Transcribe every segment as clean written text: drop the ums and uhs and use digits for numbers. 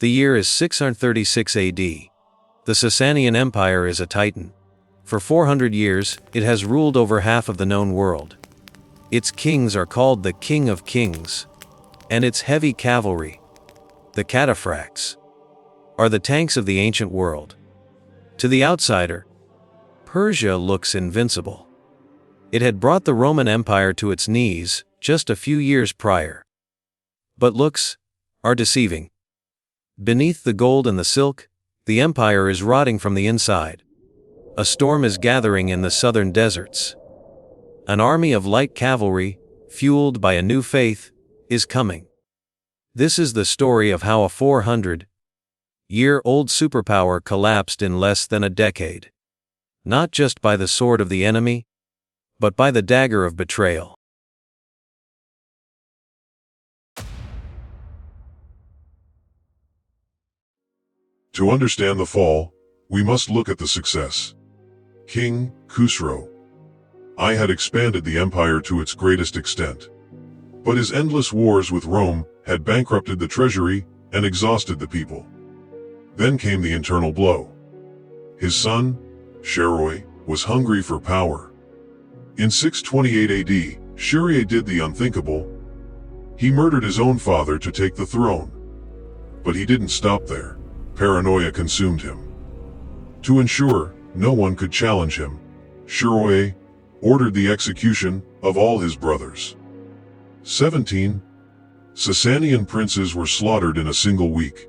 The year is 636 AD. The Sassanian Empire is a titan. For 400 years, it has ruled over half of the known world. Its kings are called the King of Kings, and its heavy cavalry, the cataphracts, are the tanks of the ancient world. To the outsider, Persia looks invincible. It had brought the Roman Empire to its knees just a few years prior. But looks are deceiving. Beneath the gold and the silk, the empire is rotting from the inside. A storm is gathering in the southern deserts. An army of light cavalry, fueled by a new faith, is coming. This is the story of how a 400-year-old superpower collapsed in less than a decade. Not just by the sword of the enemy, but by the dagger of betrayal. To understand the fall, we must look at the success. King Khusro I had expanded the empire to its greatest extent. But his endless wars with Rome had bankrupted the treasury and exhausted the people. Then came the internal blow. His son, Shiruyeh, was hungry for power. In 628 AD, Shiruyeh did the unthinkable. He murdered his own father to take the throne. But he didn't stop there. Paranoia consumed him. To ensure no one could challenge him, Shiruyeh ordered the execution of all his brothers. 17 Sassanian princes were slaughtered in a single week.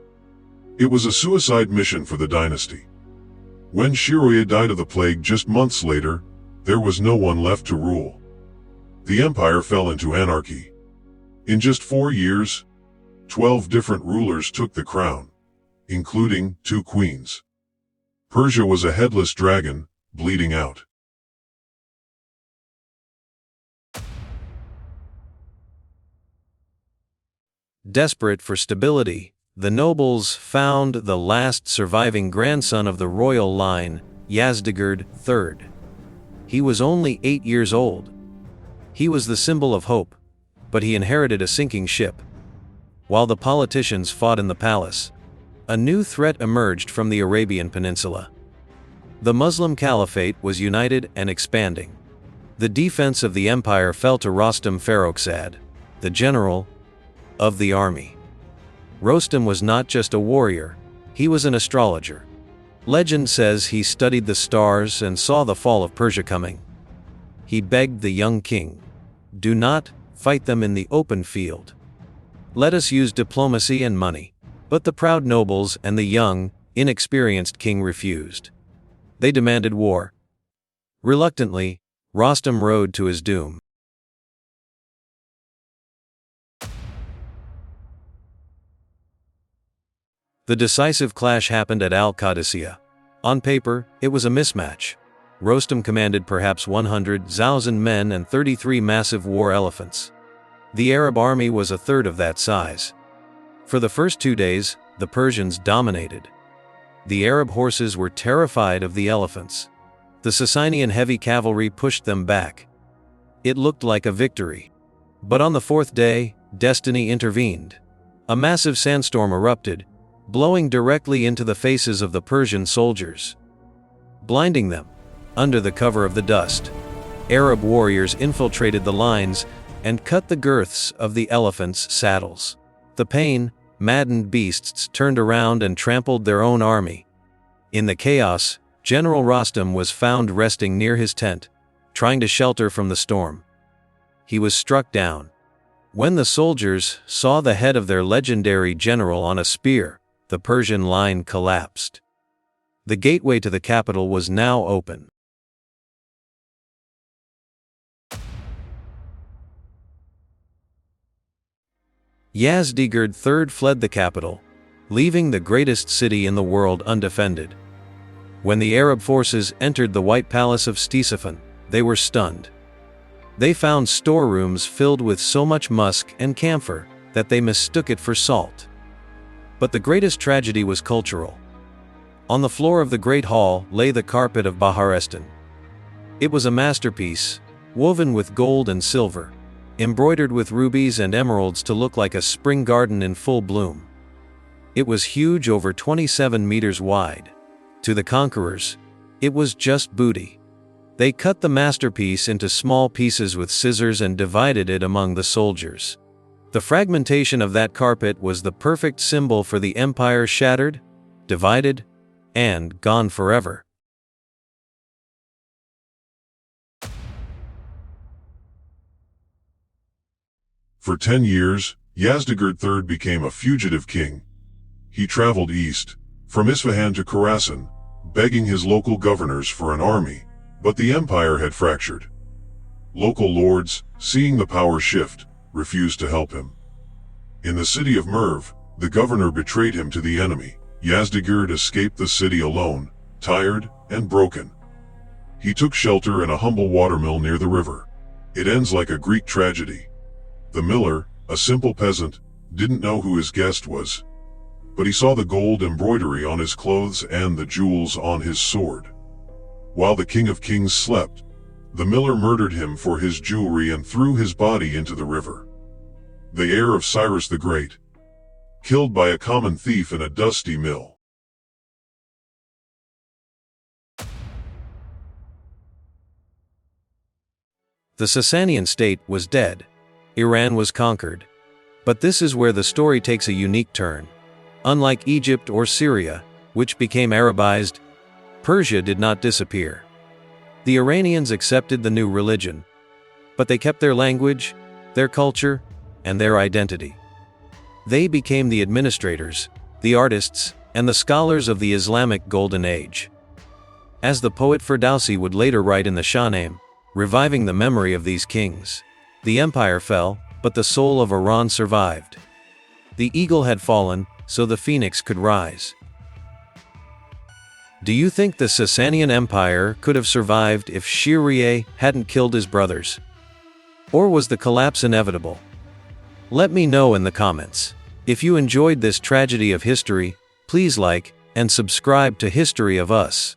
It was a suicide mission for the dynasty. When Shiruyeh died of the plague just months later, there was no one left to rule. The empire fell into anarchy. In just 4 years, 12 different rulers took the crown, including 2 queens. Persia was a headless dragon, bleeding out. Desperate for stability, the nobles found the last surviving grandson of the royal line, Yazdegerd III. He was only 8 years old. He was the symbol of hope, but he inherited a sinking ship. While the politicians fought in the palace, a new threat emerged from the Arabian Peninsula. The Muslim Caliphate was united and expanding. The defense of the empire fell to Rostam Farrokhzad, the general of the army. Rostam was not just a warrior, he was an astrologer. Legend says he studied the stars and saw the fall of Persia coming. He begged the young king, "Do not fight them in the open field. Let us use diplomacy and money." But the proud nobles and the young, inexperienced king refused. They demanded war. Reluctantly, Rostam rode to his doom. The decisive clash happened at Al-Qadisiyah. On paper, it was a mismatch. Rostam commanded perhaps 100,000 men and 33 massive war elephants. The Arab army was a third of that size. For the first 2 days, the Persians dominated. The Arab horses were terrified of the elephants. The Sassanian heavy cavalry pushed them back. It looked like a victory. But on the 4th day, destiny intervened. A massive sandstorm erupted, blowing directly into the faces of the Persian soldiers, blinding them. Under the cover of the dust, Arab warriors infiltrated the lines and cut the girths of the elephants' saddles. The pain-maddened beasts turned around and trampled their own army. In the chaos, General Rostam was found resting near his tent, trying to shelter from the storm. He was struck down. When the soldiers saw the head of their legendary general on a spear, the Persian line collapsed. The gateway to the capital was now open. Yazdegerd III fled the capital, leaving the greatest city in the world undefended. When the Arab forces entered the White Palace of Ctesiphon, they were stunned. They found storerooms filled with so much musk and camphor that they mistook it for salt. But the greatest tragedy was cultural. On the floor of the Great Hall lay the carpet of Baharestan. It was a masterpiece, woven with gold and silver, embroidered with rubies and emeralds to look like a spring garden in full bloom. It was huge, over 27 meters wide. To the conquerors, it was just booty. They cut the masterpiece into small pieces with scissors and divided it among the soldiers. The fragmentation of that carpet was the perfect symbol for the empire shattered, divided, and gone forever. For 10 years, Yazdegerd III became a fugitive king. He traveled east, from Isfahan to Khorasan, begging his local governors for an army, but the empire had fractured. Local lords, seeing the power shift, refused to help him. In the city of Merv, the governor betrayed him to the enemy. Yazdegerd escaped the city alone, tired and broken. He took shelter in a humble watermill near the river. It ends like a Greek tragedy. The miller, a simple peasant, didn't know who his guest was, but he saw the gold embroidery on his clothes and the jewels on his sword. While the King of Kings slept, the miller murdered him for his jewelry and threw his body into the river. The heir of Cyrus the Great, killed by a common thief in a dusty mill. The Sassanian state was dead. Iran was conquered. But this is where the story takes a unique turn. Unlike Egypt or Syria, which became Arabized, Persia did not disappear. The Iranians accepted the new religion, but they kept their language, their culture, and their identity. They became the administrators, the artists, and the scholars of the Islamic Golden Age. As the poet Ferdowsi would later write in the Shahnameh, reviving the memory of these kings, the empire fell, but the soul of Iran survived. The eagle had fallen, so the phoenix could rise. Do you think the Sassanian Empire could have survived if Shiruyeh hadn't killed his brothers? Or was the collapse inevitable? Let me know in the comments. If you enjoyed this tragedy of history, please like and subscribe to History of Us.